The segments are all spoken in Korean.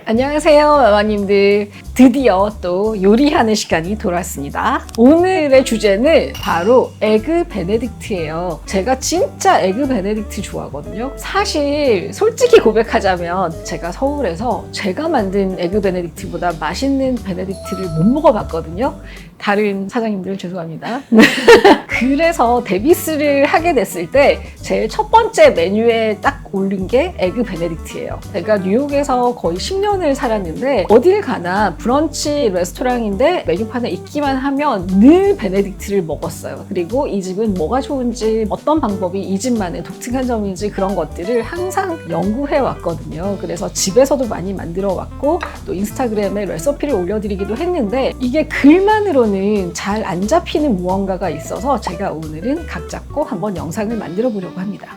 안녕하세요, 마마님들. 드디어 또 요리하는 시간이 돌아왔습니다. 오늘의 주제는 바로 에그 베네딕트예요. 제가 진짜 에그 베네딕트 좋아하거든요. 사실 솔직히 고백하자면 제가 서울에서 제가 만든 에그 베네딕트보다 맛있는 베네딕트를 못 먹어봤거든요. 다른 사장님들 죄송합니다. 그래서 데비스를 하게 됐을 때 제일 첫 번째 메뉴에 딱 올린 게 에그 베네딕트예요. 제가 뉴욕에서 거의 10년을 살았는데 어딜 가나 브런치 레스토랑인데 메뉴판에 있기만 하면 늘 베네딕트를 먹었어요. 그리고 이 집은 뭐가 좋은지 어떤 방법이 이 집만의 독특한 점인지 그런 것들을 항상 연구해 왔거든요. 그래서 집에서도 많이 만들어 왔고 또 인스타그램에 레시피를 올려드리기도 했는데 이게 글만으로는 잘 안 잡히는 무언가가 있어서 제가 오늘은 각 잡고 한번 영상을 만들어 보려고 합니다.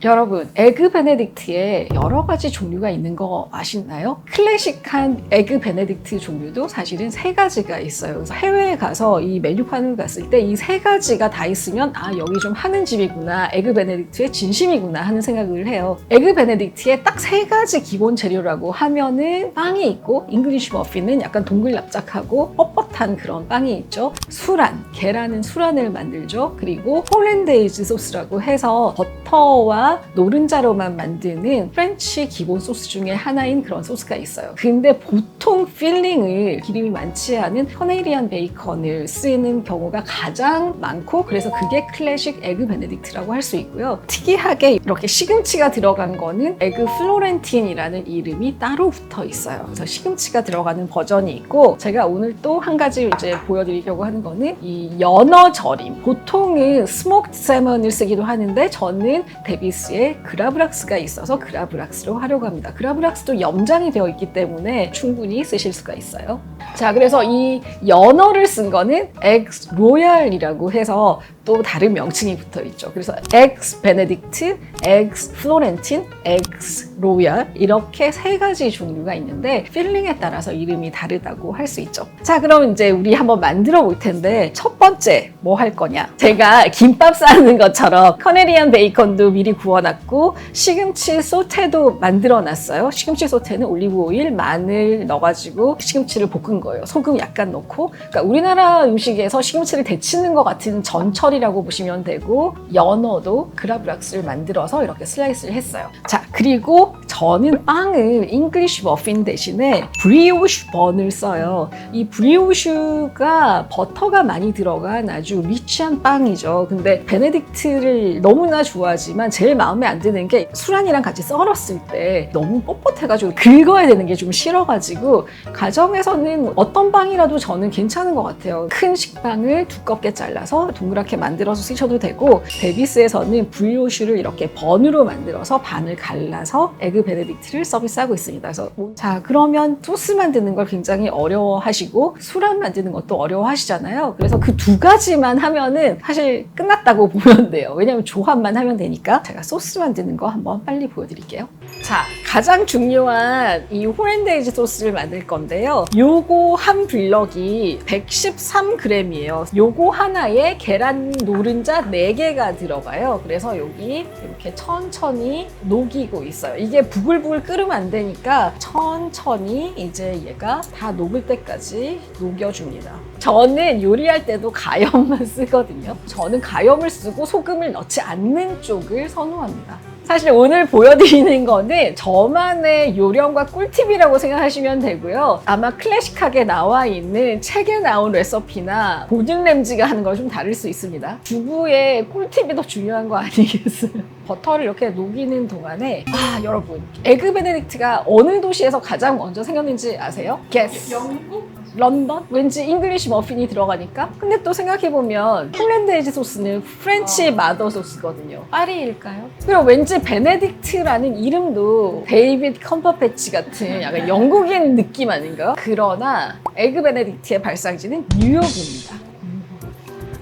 여러분, 에그 베네딕트에 여러 가지 종류가 있는 거 아시나요? 클래식한 에그 베네딕트 종류도 사실은 3가지가 있어요. 그래서 해외에 가서 이 메뉴판을 갔을 때 이 3가지가 다 있으면 아, 여기 좀 하는 집이구나, 에그 베네딕트의 진심이구나 하는 생각을 해요. 에그 베네딕트에 딱 3가지 기본 재료라고 하면은 빵이 있고, 잉글리쉬 머핀은 약간 동글납작하고 뻣뻣한 그런 빵이 있죠. 수란, 계란은 수란을 만들죠. 그리고 홀랜데이즈 소스라고 해서 버터와 노른자로만 만드는 프렌치 기본 소스 중에 하나인 그런 소스가 있어요. 근데 보통 필링을 기름이 많지 않은 커네리안 베이컨을 쓰는 경우가 가장 많고, 그래서 그게 클래식 에그 베네딕트라고 할 수 있고요. 특이하게 이렇게 시금치가 들어간 거는 에그 플로렌틴이라는 이름이 따로 붙어 있어요. 그래서 시금치가 들어가는 버전이 있고, 제가 오늘 또 한 가지 이제 보여드리려고 하는 거는 이 연어 절임. 보통은 스모크드 세먼을 쓰기도 하는데 저는 데비스에 그라브락스가 있어서 그라브락스로 하려고 합니다. 그라브락스도 염장이 되어 있기 때문에 충분히 쓰실 수가 있어요. 자, 그래서 이 연어를 쓴 거는 엑스 로얄이라고 해서 또 다른 명칭이 붙어 있죠. 그래서 엑스 베네딕트, 엑스 플로렌틴, 엑스 로얄 이렇게 3가지 종류가 있는데 필링에 따라서 이름이 다르다고 할 수 있죠. 자, 그럼 이제 우리 한번 만들어 볼 텐데 첫 번째 뭐 할 거냐? 제가 김밥 싸는 것처럼 커네리안 베이컨도 미리 구워놨고 시금치 소테도 만들어 놨어요. 시금치 소테는 올리브 오일, 마늘 넣어가지고 시금치를 볶은 거예요. 소금 약간 넣고. 그러니까 우리나라 음식에서 시금치를 데치는 것 같은 전철이라고 보시면 되고, 연어도 그라브락스를 만들어서 이렇게 슬라이스를 했어요. 자, 그리고 저는 빵을 잉글리쉬 머핀 대신에 브리오슈 번을 써요. 이 브리오슈가 버터가 많이 들어간 아주 리치한 빵이죠. 근데 베네딕트를 너무나 좋아하지만 제일 마음에 안 드는 게 수란이랑 같이 썰었을 때 너무 뻣뻣해가지고 긁어야 되는 게 좀 싫어가지고, 가정에서는 어떤 빵이라도 저는 괜찮은 것 같아요. 큰 식빵을 두껍게 잘라서 동그랗게 만들어서 쓰셔도 되고, 데비스에서는 브리오슈를 이렇게 번으로 만들어서 반을 갈라서 에그 베네딕트를 서비스하고 있습니다. 그래서 자, 그러면 소스 만드는 걸 굉장히 어려워하시고 수란 만드는 것도 어려워하시잖아요. 그래서 그 2가지만 하면은 사실 끝났다고 보면 돼요. 왜냐면 조합만 하면 되니까. 제가 소스 만드는 거 한번 빨리 보여드릴게요. 자, 가장 중요한 이 홀랜데이즈 소스를 만들 건데요. 요거 한 블럭이 113g이에요. 요거 하나에 계란 노른자 4개가 들어가요. 그래서 여기 이렇게 천천히 녹이고 있어요. 이게 부글부글 끓으면 안 되니까 천천히 이제 얘가 다 녹을 때까지 녹여줍니다. 저는 요리할 때도 가염만 쓰거든요. 저는 가염을 쓰고 소금을 넣지 않는 쪽을 선호합니다. 사실 오늘 보여드리는 거는 저만의 요령과 꿀팁이라고 생각하시면 되고요. 아마 클래식하게 나와 있는 책에 나온 레시피나 고든 램지가 하는 거 좀 다를 수 있습니다. 주부의 꿀팁이 더 중요한 거 아니겠어요? 버터를 이렇게 녹이는 동안에 여러분, 에그 베네딕트가 어느 도시에서 가장 먼저 생겼는지 아세요? Guess. 영국? 런던? 왠지 잉글리쉬 머핀이 들어가니까. 근데 또 생각해보면 홀랜데이즈 소스는 프렌치 마더 소스거든요. 파리일까요? 그리고 왠지 베네딕트라는 이름도 데이비드 컴퍼패치 같은 약간 영국인 느낌 아닌가요? 그러나 에그 베네딕트의 발상지는 뉴욕입니다.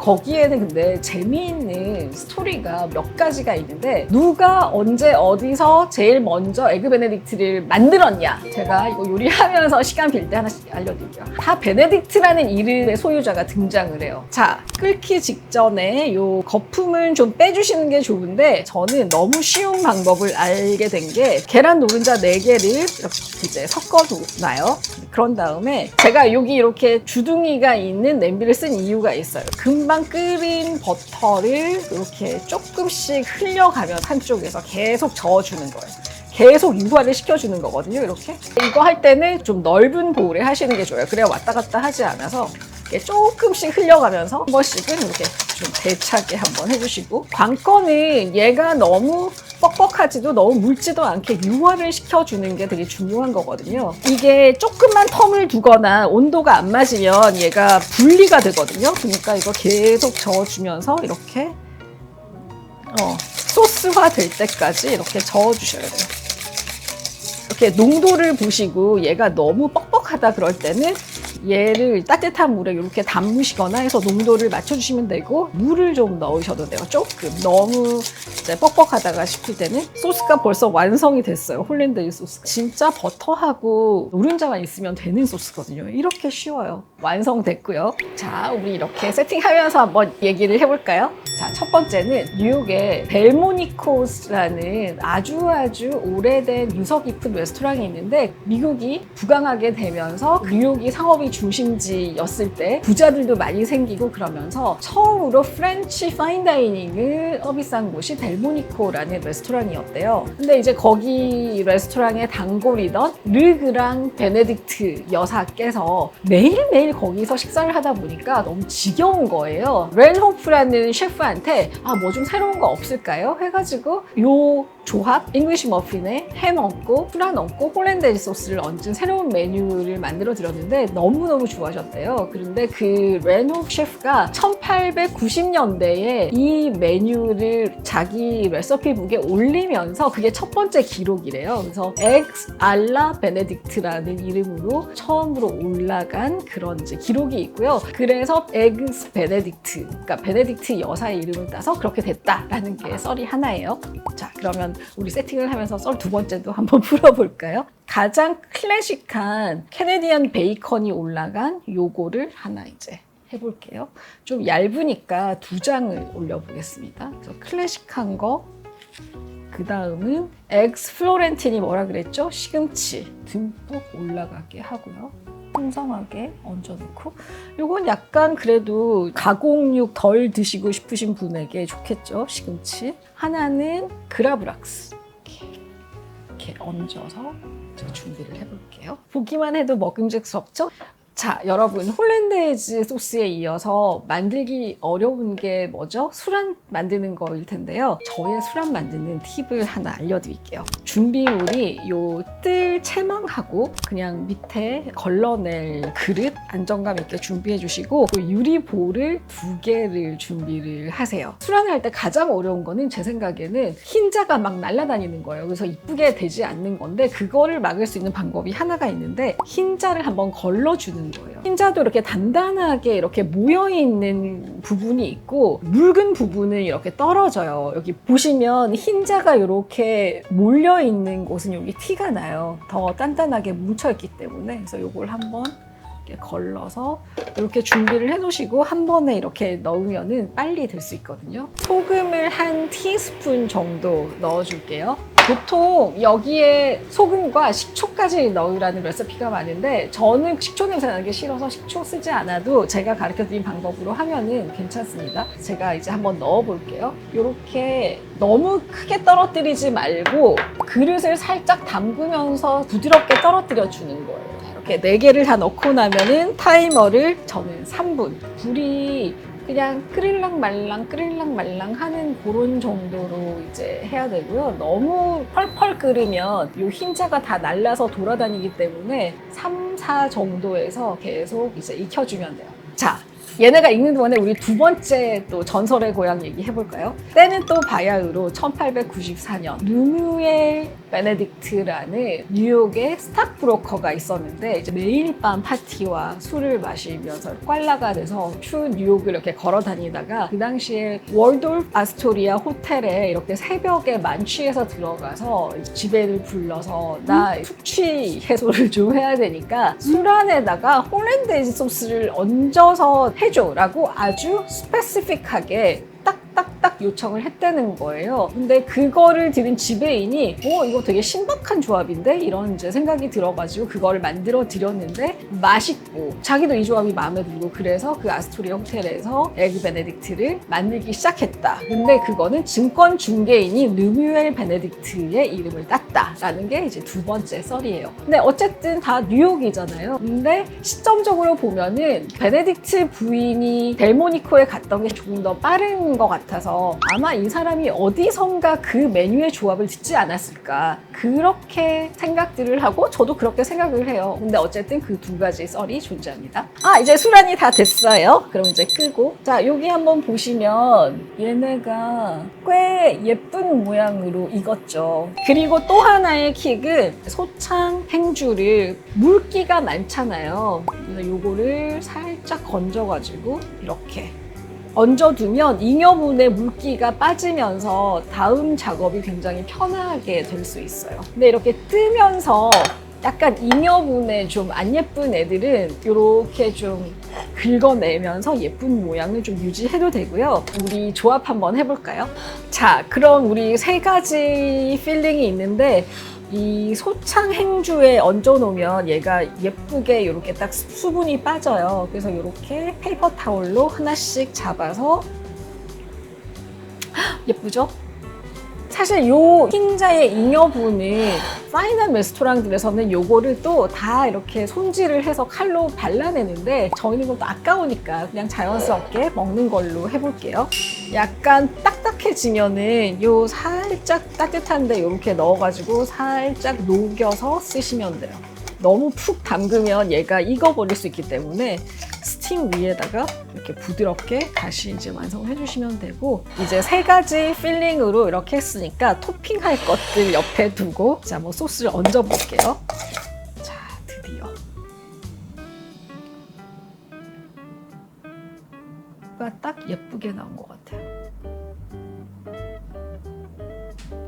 거기에는 근데 재미있는 스토리가 몇 가지가 있는데 누가 언제 어디서 제일 먼저 에그 베네딕트를 만들었냐, 제가 이거 요리하면서 시간 빌 때 하나씩 알려드릴게요. 다 베네딕트라는 이름의 소유자가 등장을 해요. 자, 끓기 직전에 요 거품은 좀 빼주시는 게 좋은데 저는 너무 쉬운 방법을 알게 된 게 계란 노른자 4개를 이렇게 이제 섞어놔요. 그런 다음에 제가 여기 이렇게 주둥이가 있는 냄비를 쓴 이유가 있어요. 금방 끓인 버터를 이렇게 조금씩 흘려가면서 한쪽에서 계속 저어주는 거예요. 계속 유화를 시켜주는 거거든요. 이렇게 이거 할 때는 좀 넓은 보울에 하시는 게 좋아요. 그래야 왔다 갔다 하지 않아서 조금씩 흘려가면서 한 번씩은 이렇게 좀 대차게 한번 해주시고, 관건은 얘가 너무 뻑뻑하지도 너무 묽지도 않게 유화를 시켜주는 게 되게 중요한 거거든요. 이게 조금만 텀을 두거나 온도가 안 맞으면 얘가 분리가 되거든요. 그러니까 이거 계속 저어주면서 이렇게 소스화 될 때까지 이렇게 저어주셔야 돼요. 이렇게 농도를 보시고 얘가 너무 뻑뻑하다 그럴 때는 얘를 따뜻한 물에 이렇게 담으시거나 해서 농도를 맞춰주시면 되고, 물을 좀 넣으셔도 돼요. 조금. 너무 이제 뻑뻑하다가 싶을 때는. 소스가 벌써 완성이 됐어요. 홀랜드의 소스. 진짜 버터하고 노른자만 있으면 되는 소스거든요. 이렇게 쉬워요. 완성됐고요. 자, 우리 이렇게 세팅하면서 한번 얘기를 해볼까요? 자, 첫 번째는 뉴욕에 델모니코스라는 아주 오래된 유서 깊은 레스토랑이 있는데, 미국이 부강하게 되면서 뉴욕이 상업이 중심지였을 때 부자들도 많이 생기고 그러면서 처음으로 프렌치 파인다이닝을 서비스한 곳이 델모니코라는 레스토랑이었대요. 근데 이제 거기 레스토랑의 단골이던 르그랑 베네딕트 여사께서 매일매일 거기서 식사를 하다 보니까 너무 지겨운 거예요. 렌호프라는 셰프한테 뭐 좀 새로운 거 없을까요? 해가지고 요 조합, 잉글리시 머핀에 햄 얹고 프란 얹고 홀랜드 소스를 얹은 새로운 메뉴를 만들어 드렸는데 너무너무 좋아하셨대요. 그런데 그 렌호 셰프가 1890년대에 이 메뉴를 자기 레시피북에 올리면서 그게 첫 번째 기록이래요. 그래서 eggs 알라 베네딕트라는 이름으로 처음으로 올라간 그런 이제 기록이 있고요. 그래서 eggs 베네딕트, 그러니까 베네딕트 여사의 이름을 따서 그렇게 됐다라는 게 썰이 하나예요. 자, 그러면 우리 세팅을 하면서 썰 두 번째도 한번 풀어볼까요? 가장 클래식한 캐네디언 베이컨이 올라간 요거를 하나 이제 해볼게요. 좀 얇으니까 2장을 올려보겠습니다. 그래서 클래식한 거, 그 다음은 엑스 플로렌틴이 뭐라 그랬죠? 시금치 듬뿍 올라가게 하고요. 풍성하게 얹어놓고, 요건 약간 그래도 가공육 덜 드시고 싶으신 분에게 좋겠죠, 시금치. 하나는 그라브락스 이렇게 얹어서 제가 준비를 해볼게요. 보기만 해도 먹음직스럽죠? 자, 여러분, 홀랜드에즈 소스에 이어서 만들기 어려운 게 뭐죠? 술안 만드는 거일 텐데요. 저의 술안 만드는 팁을 하나 알려드릴게요. 준비물이 요 뜰 채망하고 그냥 밑에 걸러낼 그릇 안정감 있게 준비해 주시고, 유리볼을 2개를 준비를 하세요. 술안을 할 때 가장 어려운 거는 제 생각에는 흰자가 막 날아다니는 거예요. 그래서 이쁘게 되지 않는 건데, 그거를 막을 수 있는 방법이 하나가 있는데, 흰자를 한번 걸러주는 거예요. 흰자도 이렇게 단단하게 이렇게 모여있는 부분이 있고 묽은 부분은 이렇게 떨어져요. 여기 보시면 흰자가 이렇게 몰려있는 곳은 여기 티가 나요. 더 단단하게 뭉쳐있기 때문에. 그래서 이걸 한번 이렇게 걸러서 이렇게 준비를 해놓으시고 한 번에 이렇게 넣으면 빨리 될 수 있거든요. 소금을 한 티스푼 정도 넣어줄게요. 보통 여기에 소금과 식초까지 넣으라는 레시피가 많은데 저는 식초 냄새 나는 게 싫어서 식초 쓰지 않아도 제가 가르쳐드린 방법으로 하면은 괜찮습니다. 제가 이제 한번 넣어볼게요. 이렇게 너무 크게 떨어뜨리지 말고 그릇을 살짝 담그면서 부드럽게 떨어뜨려 주는 거예요. 이렇게 4개를 다 넣고 나면은 타이머를 저는 3분. 불이 그냥 끓일랑 말랑 하는 그런 정도로 이제 해야 되고요. 너무 펄펄 끓으면 이 흰자가 다 날라서 돌아다니기 때문에 3, 4 정도에서 계속 이제 익혀주면 돼요. 자, 얘네가 익는 동안에 우리 두 번째 또 전설의 고향 얘기 해볼까요? 때는 또 바야흐로 1894년 르뮤엘 베네딕트라는 뉴욕의 스탁브로커가 있었는데 이제 매일 밤 파티와 술을 마시면서 꽐라가 돼서 추운 뉴욕을 이렇게 걸어 다니다가 그 당시에 월돌프 아스토리아 호텔에 이렇게 새벽에 만취해서 들어가서 지배를 불러서 나 숙취 해소를 좀 해야 되니까 술 안에다가 홀랜다이즈 소스를 얹어서 해줘라고 아주 스페시픽하게 딱딱딱 요청을 했다는 거예요. 근데 그거를 들은 지배인이 이거 되게 신박한 조합인데? 이런 이제 생각이 들어가지고 그거를 만들어 드렸는데 맛있고 자기도 이 조합이 마음에 들고 그래서 그 아스토리아 호텔에서 에그 베네딕트를 만들기 시작했다. 근데 그거는 증권 중개인이 르뮤엘 베네딕트의 이름을 땄다라는 게 이제 두 번째 썰이에요. 근데 어쨌든 다 뉴욕이잖아요. 근데 시점적으로 보면은 베네딕트 부인이 델모니코에 갔던 게 조금 더 빠른 것 같아서 아마 이 사람이 어디선가 그 메뉴의 조합을 듣지 않았을까 그렇게 생각들을 하고 저도 그렇게 생각을 해요. 근데 어쨌든 그 두 가지 썰이 존재합니다. 이제 술안이 다 됐어요. 그럼 이제 끄고 자 여기 한번 보시면 얘네가 꽤 예쁜 모양으로 익었죠. 그리고 또 하나의 킥은 소창 행주를 물기가 많잖아요. 그래서 요거를 살짝 건져가지고 이렇게 얹어두면 잉여분의 물기가 빠지면서 다음 작업이 굉장히 편하게 될 수 있어요. 근데 이렇게 뜨면서 약간 잉여분의 좀 안 예쁜 애들은 이렇게 좀 긁어내면서 예쁜 모양을 좀 유지해도 되고요. 우리 조합 한번 해볼까요? 자, 그럼 우리 세 가지 필링이 있는데 이 소창 행주에 얹어 놓으면 얘가 예쁘게 이렇게 딱 수분이 빠져요. 그래서 이렇게 페이퍼 타올로 하나씩 잡아서 예쁘죠? 사실 요 흰자의 잉여분은 파인한 레스토랑들에서는 요거를 또 다 이렇게 손질을 해서 칼로 발라내는데 저희는 좀 아까우니까 그냥 자연스럽게 먹는 걸로 해볼게요. 약간 딱딱해지면은 요 살짝 따뜻한데 이렇게 넣어가지고 살짝 녹여서 쓰시면 돼요. 너무 푹 담그면 얘가 익어버릴 수 있기 때문에 스팀 위에다가 이렇게 부드럽게 다시 이제 완성해 주시면 되고 이제 세 가지 필링으로 이렇게 했으니까 토핑할 것들 옆에 두고 자, 뭐 소스를 얹어 볼게요. 자, 드디어 딱 예쁘게 나온 것 같아요.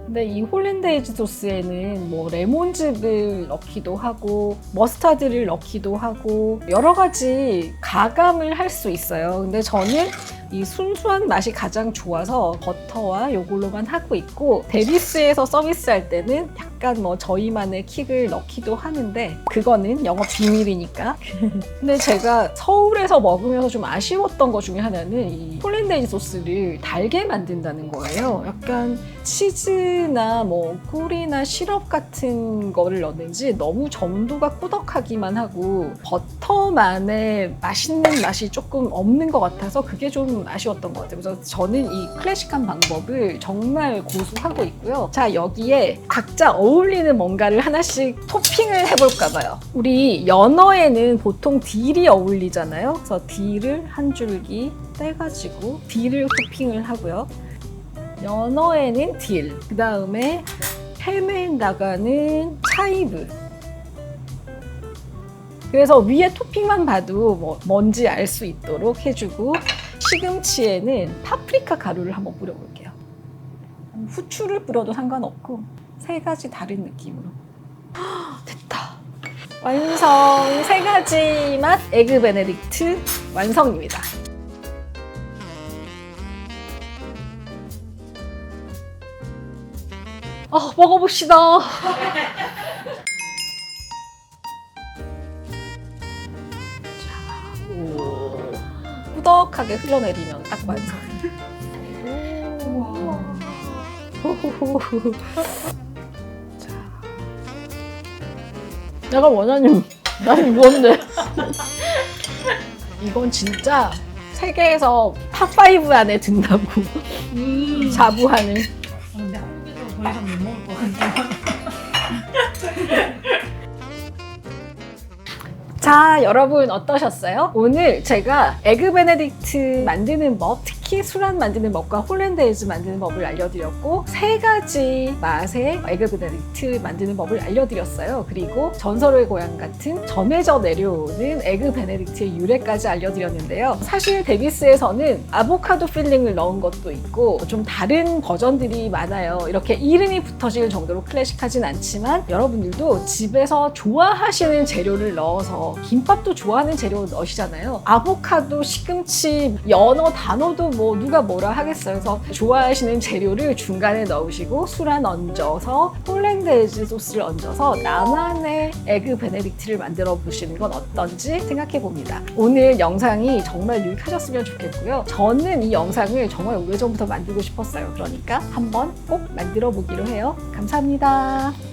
근데 이 홀랜다이즈 소스에는 뭐 레몬즙을 넣기도 하고 머스타드를 넣기도 하고 여러 가지 가감을 할 수 있어요. 근데 저는 이 순수한 맛이 가장 좋아서 버터와 요걸로만 하고 있고 데비스에서 서비스할 때는 약간 뭐 저희만의 킥을 넣기도 하는데 그거는 영업 비밀이니까. 근데 제가 서울에서 먹으면서 좀 아쉬웠던 것 중에 하나는 이 홀랜다이즈 소스를 달게 만든다는 거예요. 약간 치즈나 뭐 꿀이나 시럽 같은 거를 넣는지 너무 점도가 꾸덕하기만 하고 버터만의 맛있는 맛이 조금 없는 것 같아서 그게 좀 아쉬웠던 것 같아요. 그래서 저는 이 클래식한 방법을 정말 고수하고 있고요. 자, 여기에 각자 어울리는 뭔가를 하나씩 토핑을 해볼까 봐요. 우리 연어에는 보통 딜이 어울리잖아요. 그래서 딜을 한 줄기 떼가지고 딜을 토핑을 하고요. 연어에는 딜, 그 다음에 햄에 나가는 차이브. 그래서 위에 토핑만 봐도 뭐 뭔지 알 수 있도록 해주고 시금치에는 파프리카 가루를 한번 뿌려볼게요. 후추를 뿌려도 상관없고 세 가지 다른 느낌으로. 됐다. 완성! 세 가지 맛 에그 베네딕트 완성입니다. 먹어봅시다. 꾸덕하게 흘러내리면 딱 완성. 자, 내가 원하는 난 이건데. 이건 진짜 세계에서 탑5 안에 든다고 자부하는. 근데 한국에서 더 이상 못 먹을 것 같아요. 자, 여러분 어떠셨어요? 오늘 제가 에그 베네딕트 만드는 법, 특히 수란 만드는 법과 홀랜다ise 만드는 법을 알려드렸고 3가지 맛의 에그 베네딕트 만드는 법을 알려드렸어요. 그리고 전설의 고향 같은 전해져 내려오는 에그 베네딕트의 유래까지 알려드렸는데요. 사실 데비스에서는 아보카도 필링을 넣은 것도 있고 좀 다른 버전들이 많아요. 이렇게 이름이 붙어질 정도로 클래식하진 않지만 여러분들도 집에서 좋아하시는 재료를 넣어서 김밥도 좋아하는 재료 넣으시잖아요. 아보카도, 시금치, 연어, 단어도 뭐 누가 뭐라 하겠어요. 그래서 좋아하시는 재료를 중간에 넣으시고 수란 얹어서 홀랜다ise 소스를 얹어서 나만의 에그 베네딕트를 만들어 보시는 건 어떤지 생각해 봅니다. 오늘 영상이 정말 유익하셨으면 좋겠고요. 저는 이 영상을 정말 오래전부터 만들고 싶었어요. 그러니까 한번 꼭 만들어 보기로 해요. 감사합니다.